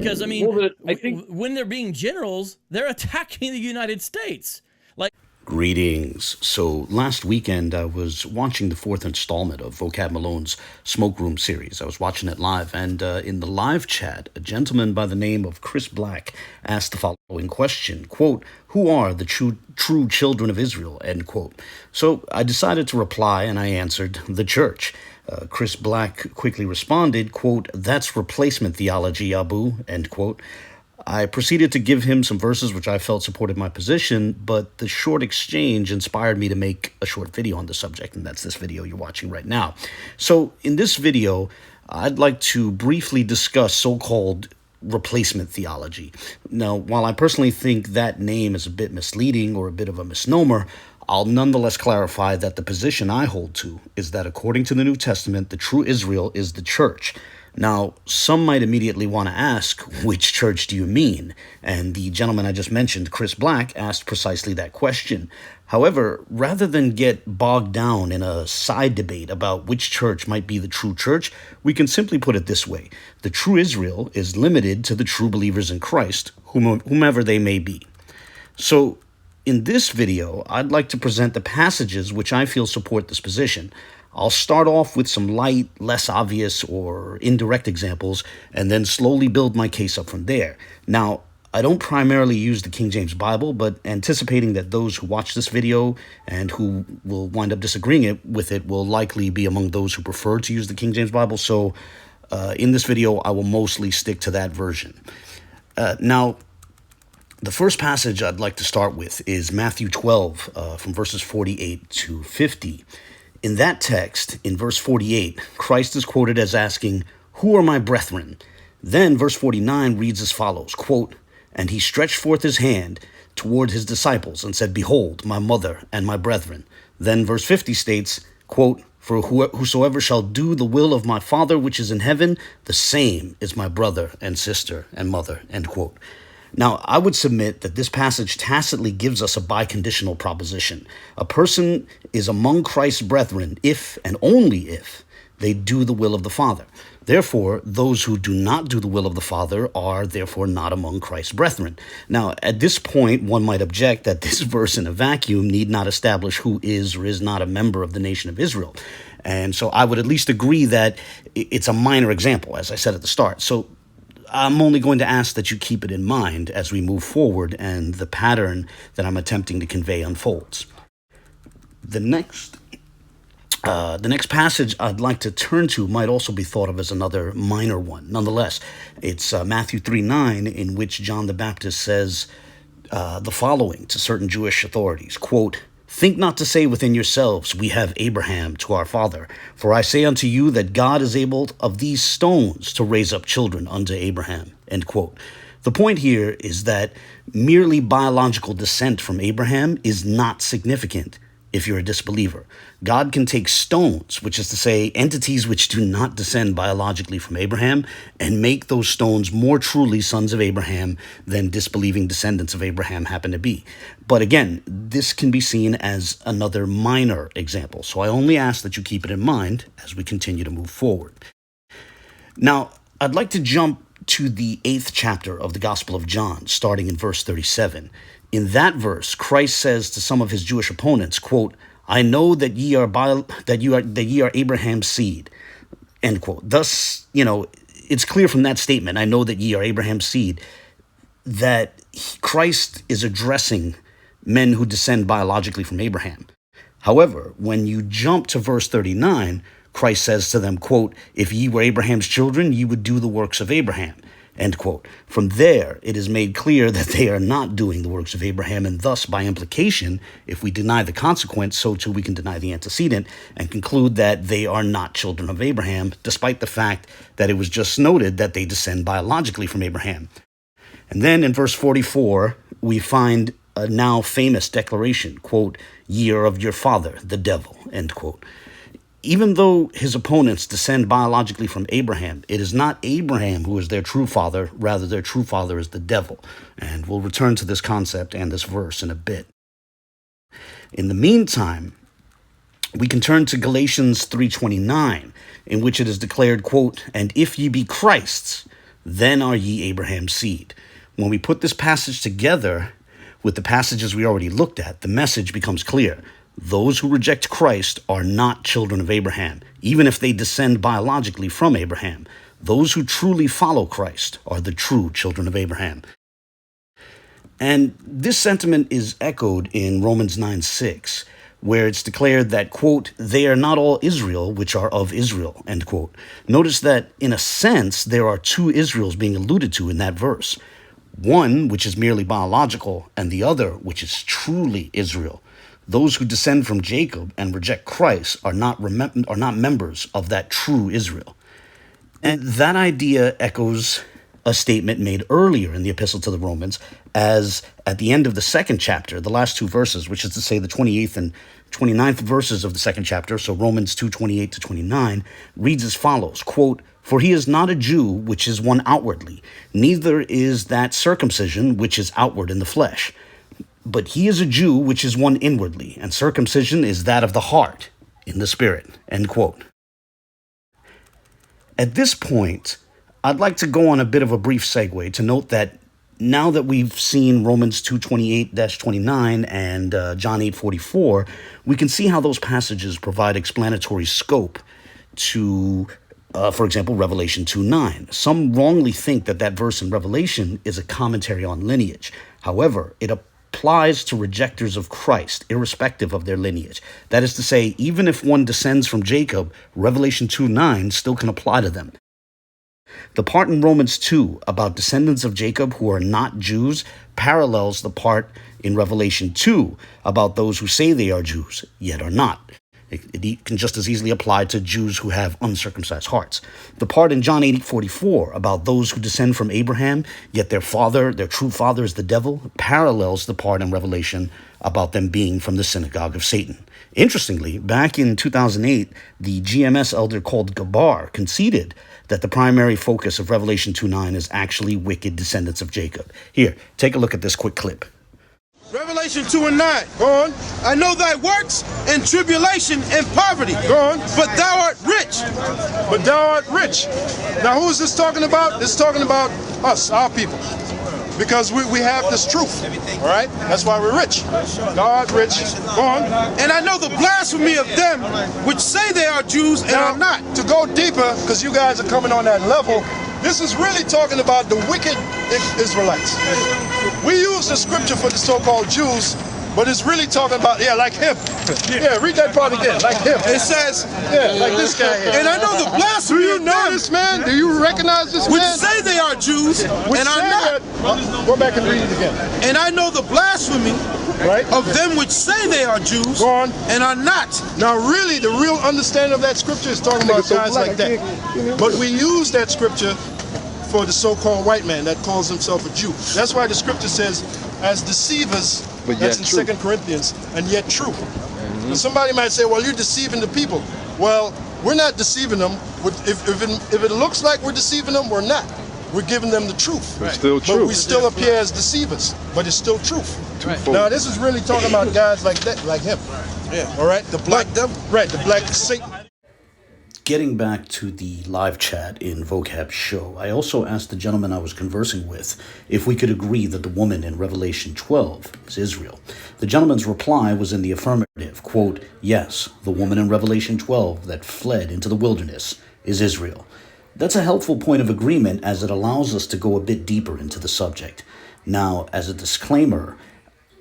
Because, I mean, Well, I think when they're being generals, they're attacking the United States. Like, Greetings. So last weekend I was watching the fourth installment of Vocab Malone's Smoke Room series. I was watching it live, and in the live chat, a gentleman by the name of Chris Black asked the following question, quote, "Who are the true children of Israel?" End quote. So I decided to reply, and I answered, the church. Chris Black quickly responded, quote, "That's replacement theology, Abu," end quote. I proceeded to give him some verses which I felt supported my position, but the short exchange inspired me to make a short video on the subject, and that's this video you're watching right now. So in this video, I'd like to briefly discuss so-called replacement theology. Now, while I personally think that name is a bit misleading or a bit of a misnomer, I'll nonetheless clarify that the position I hold to is that according to the New Testament, the true Israel is the church. Now, some might immediately want to ask, which church do you mean? And the gentleman I just mentioned, Chris Black, asked precisely that question. However, rather than get bogged down in a side debate about which church might be the true church, we can simply put it this way. The true Israel is limited to the true believers in Christ, whomever they may be. So, in this video, I'd like to present the passages which I feel support this position. I'll start off with some light, less obvious, or indirect examples, and then slowly build my case up from there. Now, I don't primarily use the King James Bible, but anticipating that those who watch this video and who will wind up disagreeing with it will likely be among those who prefer to use the King James Bible, so in this video, I will mostly stick to that version. Now, the first passage I'd like to start with is Matthew 12, from verses 48 to 50. In that text, in verse 48, Christ is quoted as asking, "Who are my brethren?" Then verse 49 reads as follows, quote, "And he stretched forth his hand toward his disciples and said, Behold, my mother and my brethren." Then verse 50 states, quote, "For whosoever shall do the will of my Father which is in heaven, the same is my brother and sister and mother," end quote. Now, I would submit that this passage tacitly gives us a biconditional proposition. A person is among Christ's brethren if and only if they do the will of the Father. Therefore, those who do not do the will of the Father are therefore not among Christ's brethren. Now, at this point, one might object that this verse in a vacuum need not establish who is or is not a member of the nation of Israel. And so I would at least agree that it's a minor example, as I said at the start. So I'm only going to ask that you keep it in mind as we move forward and the pattern that I'm attempting to convey unfolds. The next passage I'd like to turn to might also be thought of as another minor one. Nonetheless, it's Matthew 3:9, in which John the Baptist says the following to certain Jewish authorities, quote, "Think not to say within yourselves, we have Abraham to our father. For I say unto you that God is able of these stones to raise up children unto Abraham." End quote. The point here is that merely biological descent from Abraham is not significant if you're a disbeliever. God can take stones, which is to say entities which do not descend biologically from Abraham, and make those stones more truly sons of Abraham than disbelieving descendants of Abraham happen to be. But again, this can be seen as another minor example, so I only ask that you keep it in mind as we continue to move forward. Now, I'd like to jump to the 8th chapter of the Gospel of John, starting in verse 37. In that verse, Christ says to some of his Jewish opponents, quote, "I know that ye are Abraham's seed," end quote. Thus, it's clear from that statement, "I know that ye are Abraham's seed," that Christ is addressing men who descend biologically from Abraham. However, when you jump to verse 39, Christ says to them, quote, "If ye were Abraham's children, ye would do the works of Abraham," end quote. From there, it is made clear that they are not doing the works of Abraham, and thus, by implication, if we deny the consequent, so too we can deny the antecedent, and conclude that they are not children of Abraham, despite the fact that it was just noted that they descend biologically from Abraham. And then in verse 44, we find a now famous declaration, quote, "Ye are of your father, the devil," end quote. Even though his opponents descend biologically from Abraham, it is not Abraham who is their true father, rather their true father is the devil. And we'll return to this concept and this verse in a bit. In the meantime, we can turn to Galatians 3:29, in which it is declared, quote, "And if ye be Christ's, then are ye Abraham's seed. When we put this passage together with the passages we already looked at, the message becomes clear. Those who reject Christ are not children of Abraham, even if they descend biologically from Abraham. Those who truly follow Christ are the true children of Abraham. And this sentiment is echoed in Romans 9:6, where it's declared that, quote, they are not all Israel which are of Israel, end quote. Notice that, in a sense, there are two Israels being alluded to in that verse. One, which is merely biological, and the other, which is truly Israel. Those who descend from Jacob and reject Christ are not members of that true Israel. And that idea echoes a statement made earlier in the Epistle to the Romans, as at the end of the second chapter, the last two verses, which is to say the 28th and 29th verses of the second chapter, so Romans 2:28 to 29, reads as follows, quote, for he is not a Jew which is one outwardly, neither is that circumcision which is outward in the flesh. But he is a Jew which is one inwardly, and circumcision is that of the heart, in the spirit, end quote. At this point, I'd like to go on a bit of a brief segue to note that now that we've seen Romans 2:28-29 and John 8:44, we can see how those passages provide explanatory scope to, for example, Revelation 2:9. Some wrongly think that verse in Revelation is a commentary on lineage. However, it applies to rejectors of Christ, irrespective of their lineage. That is to say, even if one descends from Jacob, Revelation 2:9 still can apply to them. The part in Romans 2 about descendants of Jacob who are not Jews parallels the part in Revelation 2 about those who say they are Jews, yet are not. It can just as easily apply to Jews who have uncircumcised hearts. The part in John 8:44 about those who descend from Abraham, yet their true father is the devil, parallels the part in Revelation about them being from the synagogue of Satan. Interestingly, back in 2008, the GMS elder called Gabar conceded that the primary focus of Revelation 2:9 is actually wicked descendants of Jacob. Here, take a look at this quick clip. Revelation 2:9. Go on. I know thy works and tribulation and poverty. Go on. But thou art rich. But thou art rich. Now who is this talking about? This is talking about us, our people. Because we have this truth. All right? That's why we're rich. Thou art rich. Go on. And I know the blasphemy of them which say they are Jews and are not. To go deeper, because you guys are coming on that level, this is really talking about the wicked Israelites. We use the scripture for the so-called Jews, but it's really talking about, like him. Yeah, read that part again, like him. It says, like this guy here. And I know the blasphemy. Do you know this man? Do you recognize this man? Which say they are Jews and are not. Go back and read it again. And I know the blasphemy of them which say they are Jews and are not. Now really, the real understanding of that scripture is talking about guys like that. But we use that scripture for the so-called white man that calls himself a Jew. That's why the scripture says, as deceivers, that's in 2 Corinthians, and yet true. And somebody might say, well, you're deceiving the people. Well, we're not deceiving them. If it looks like we're deceiving them, we're not. We're giving them the truth. It's still true. But we still appear as deceivers, but it's still truth. Now, this is really talking about guys like that, like him. All right? The black devil. Right, the black Satan. Getting back to the live chat in Vocab Show, I also asked the gentleman I was conversing with if we could agree that the woman in Revelation 12 is Israel. The gentleman's reply was in the affirmative, quote, yes, the woman in Revelation 12 that fled into the wilderness is Israel. That's a helpful point of agreement as it allows us to go a bit deeper into the subject. Now, as a disclaimer,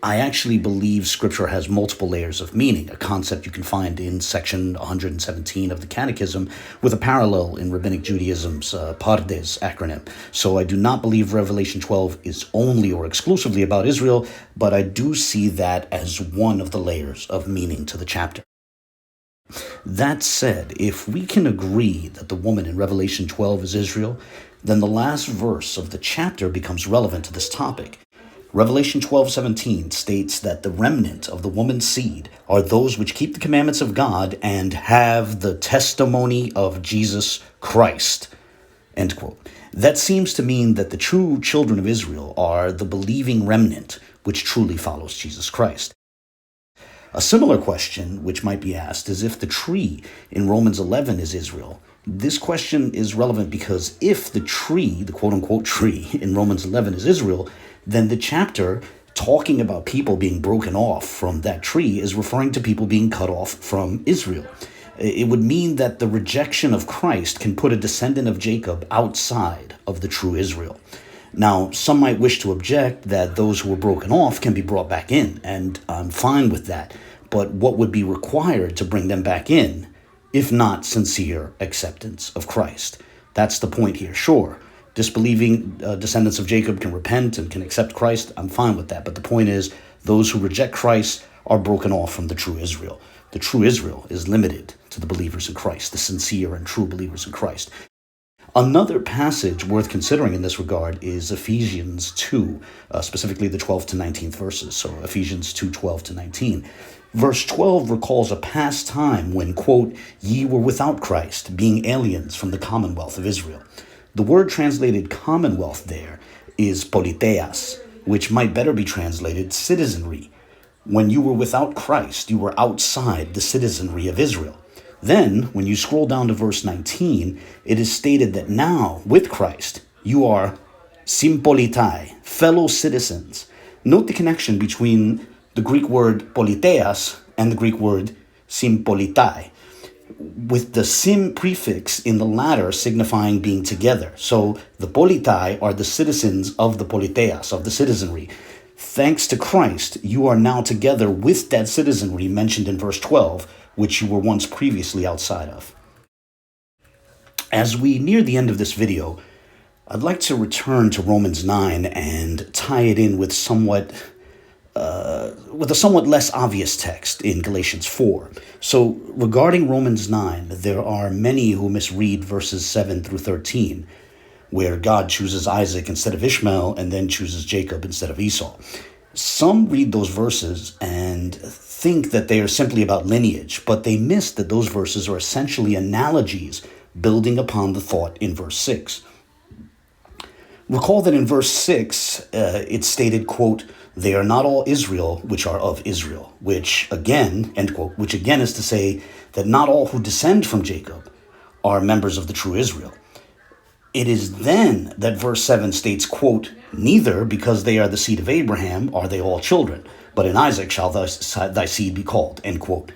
I actually believe Scripture has multiple layers of meaning, a concept you can find in section 117 of the Catechism, with a parallel in Rabbinic Judaism's Pardes acronym. So I do not believe Revelation 12 is only or exclusively about Israel, but I do see that as one of the layers of meaning to the chapter. That said, if we can agree that the woman in Revelation 12 is Israel, then the last verse of the chapter becomes relevant to this topic. Revelation 12:17 states that the remnant of the woman's seed are those which keep the commandments of God and have the testimony of Jesus Christ. End quote. That seems to mean that the true children of Israel are the believing remnant which truly follows Jesus Christ. A similar question which might be asked is if the tree in Romans 11 is Israel, This question is relevant because if the tree, the quote-unquote tree in Romans 11 is Israel, then the chapter talking about people being broken off from that tree is referring to people being cut off from Israel. It would mean that the rejection of Christ can put a descendant of Jacob outside of the true Israel. Now, some might wish to object that those who were broken off can be brought back in, and I'm fine with that. But what would be required to bring them back in, if not sincere acceptance of Christ? That's the point here. Sure, disbelieving descendants of Jacob can repent and can accept Christ. I'm fine with that. But the point is, those who reject Christ are broken off from the true Israel. The true Israel is limited to the believers in Christ, the sincere and true believers in Christ. Another passage worth considering in this regard is Ephesians 2, specifically the 12th to 19th verses. So Ephesians 2, 12 to 19. Verse 12 recalls a past time when, quote, ye were without Christ, being aliens from the commonwealth of Israel. The word translated commonwealth there is politeas, which might better be translated citizenry. When you were without Christ, you were outside the citizenry of Israel. Then, when you scroll down to verse 19, it is stated that now, with Christ, you are sympolitai, fellow citizens. Note the connection between the Greek word politeas and the Greek word sympolitai, with the sim prefix in the latter signifying being together. So the politai are the citizens of the politeas, of the citizenry. Thanks to Christ, you are now together with that citizenry mentioned in verse 12, which you were once previously outside of. As we near the end of this video, I'd like to return to Romans 9 and tie it in with a somewhat less obvious text in Galatians 4. So regarding Romans 9, there are many who misread verses 7 through 13, where God chooses Isaac instead of Ishmael and then chooses Jacob instead of Esau. Some read those verses and think that they are simply about lineage, but they miss that those verses are essentially analogies building upon the thought in verse 6. Recall that in verse 6, it stated, quote, they are not all Israel which are of Israel, which again, end quote, which again is to say that not all who descend from Jacob are members of the true Israel. It is then that verse 7 states, quote, neither because they are the seed of Abraham are they all children, but in Isaac shall thy seed be called, end quote.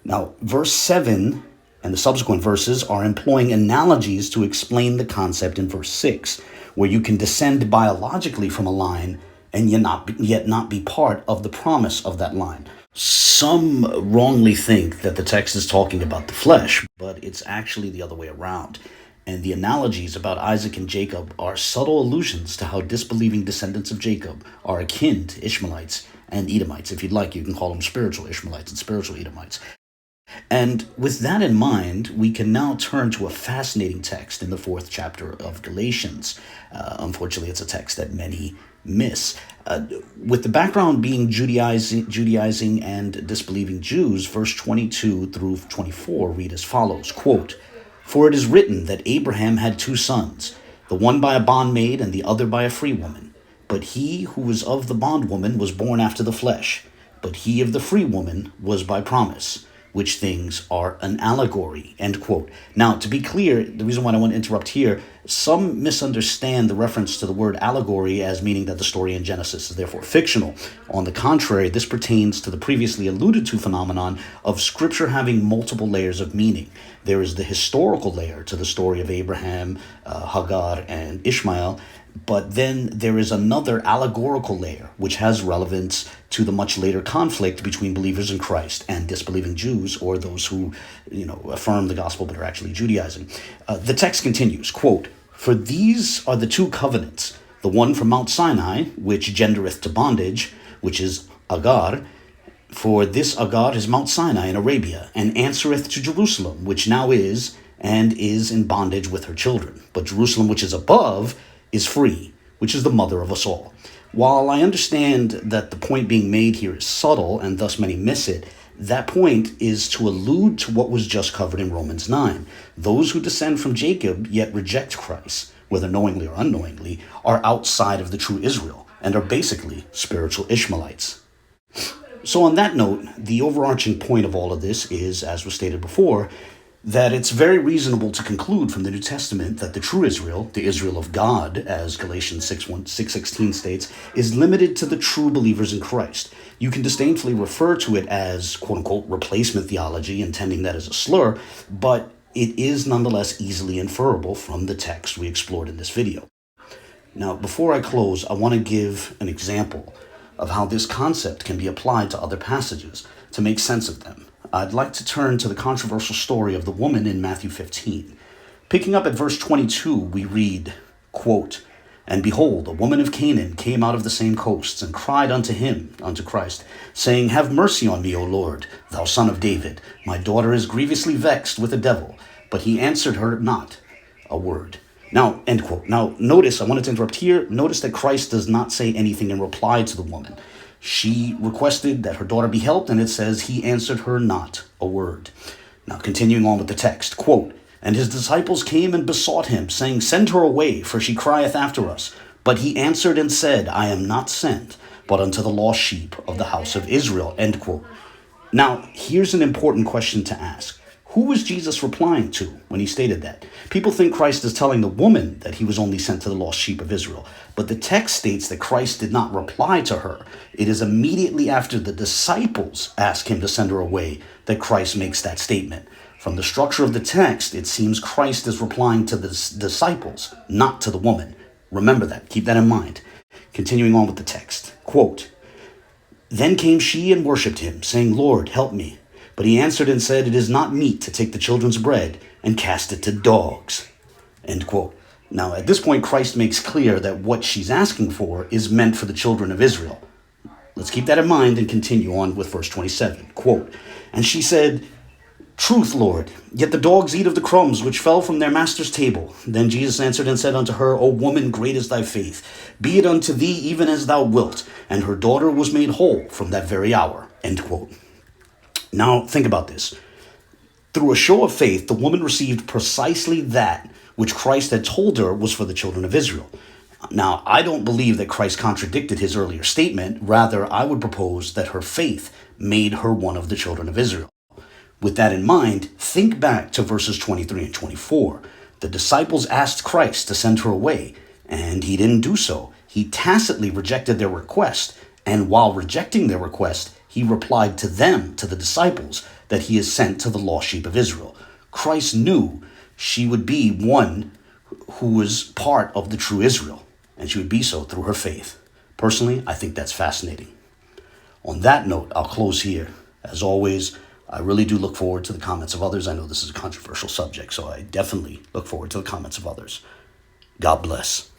Now, verse 7 and the subsequent verses are employing analogies to explain the concept in verse 6, where you can descend biologically from a line and yet not be part of the promise of that line. Some wrongly think that the text is talking about the flesh, but it's actually the other way around. And the analogies about Isaac and Jacob are subtle allusions to how disbelieving descendants of Jacob are akin to Ishmaelites and Edomites. If you'd like, you can call them spiritual Ishmaelites and spiritual Edomites. And with that in mind, we can now turn to a fascinating text in the 4th chapter of Galatians. Unfortunately, it's a text that many miss. With the background being Judaizing and disbelieving Jews, verse 22 through 24 read as follows, quote, for it is written that Abraham had 2 sons, the one by a bondmaid and the other by a free woman. But he who was of the bondwoman was born after the flesh, but he of the free woman was by promise, which things are an allegory, end quote. Now, to be clear, the reason why I want to interrupt here, some misunderstand the reference to the word allegory as meaning that the story in Genesis is therefore fictional. On the contrary, this pertains to the previously alluded to phenomenon of Scripture having multiple layers of meaning. There is the historical layer to the story of Abraham, Hagar, and Ishmael, but then there is another allegorical layer which has relevance to the much later conflict between believers in Christ and disbelieving Jews, or those who, affirm the gospel but are actually Judaizing. The text continues, quote, for these are the 2 covenants, the one from Mount Sinai, which gendereth to bondage, which is Agar. For this Agar is Mount Sinai in Arabia, and answereth to Jerusalem, which now is, and is in bondage with her children. But Jerusalem, which is above, is free, which is the mother of us all. While I understand that the point being made here is subtle, and thus many miss it, that point is to allude to what was just covered in Romans 9. Those who descend from Jacob yet reject Christ, whether knowingly or unknowingly, are outside of the true Israel, and are basically spiritual Ishmaelites. So on that note, the overarching point of all of this is, as was stated before, that it's very reasonable to conclude from the New Testament that the true Israel, the Israel of God, as Galatians 6:16 states, is limited to the true believers in Christ. You can disdainfully refer to it as, quote-unquote, replacement theology, intending that as a slur, but it is nonetheless easily inferable from the text we explored in this video. Now, before I close, I want to give an example of how this concept can be applied to other passages to make sense of them. I'd like to turn to the controversial story of the woman in Matthew 15. Picking up at verse 22, we read, quote, "And behold, a woman of Canaan came out of the same coasts, and cried unto him," unto Christ, "saying, Have mercy on me, O Lord, thou son of David. My daughter is grievously vexed with a devil. But he answered her not a word." Now, end quote. Now, notice, I wanted to interrupt here. Notice that Christ does not say anything in reply to the woman. She requested that her daughter be helped, and it says he answered her not a word. Now, continuing on with the text, quote, "And his disciples came and besought him, saying, Send her away, for she crieth after us. But he answered and said, I am not sent, but unto the lost sheep of the house of Israel." End quote. Now, here's an important question to ask. Who was Jesus replying to when he stated that? People think Christ is telling the woman that he was only sent to the lost sheep of Israel. But the text states that Christ did not reply to her. It is immediately after the disciples ask him to send her away that Christ makes that statement. From the structure of the text, it seems Christ is replying to the disciples, not to the woman. Remember that. Keep that in mind. Continuing on with the text. Quote, "Then came she and worshipped him, saying, Lord, help me. But he answered and said, It is not meet to take the children's bread and cast it to dogs." End quote. Now, at this point, Christ makes clear that what she's asking for is meant for the children of Israel. Let's keep that in mind and continue on with verse 27. Quote, "And she said, Truth, Lord, yet the dogs eat of the crumbs which fell from their master's table. Then Jesus answered and said unto her, O woman, great is thy faith. Be it unto thee even as thou wilt. And her daughter was made whole from that very hour." End quote. Now, think about this. Through a show of faith, the woman received precisely that which Christ had told her was for the children of Israel. Now, I don't believe that Christ contradicted his earlier statement. Rather, I would propose that her faith made her one of the children of Israel. With that in mind, think back to verses 23 and 24. The disciples asked Christ to send her away, and he didn't do so. He tacitly rejected their request, and while rejecting their request, he replied to them, to the disciples, that he is sent to the lost sheep of Israel. Christ knew she would be one who was part of the true Israel, and she would be so through her faith. Personally, I think that's fascinating. On that note, I'll close here. As always, I really do look forward to the comments of others. I know this is a controversial subject, so I definitely look forward to the comments of others. God bless.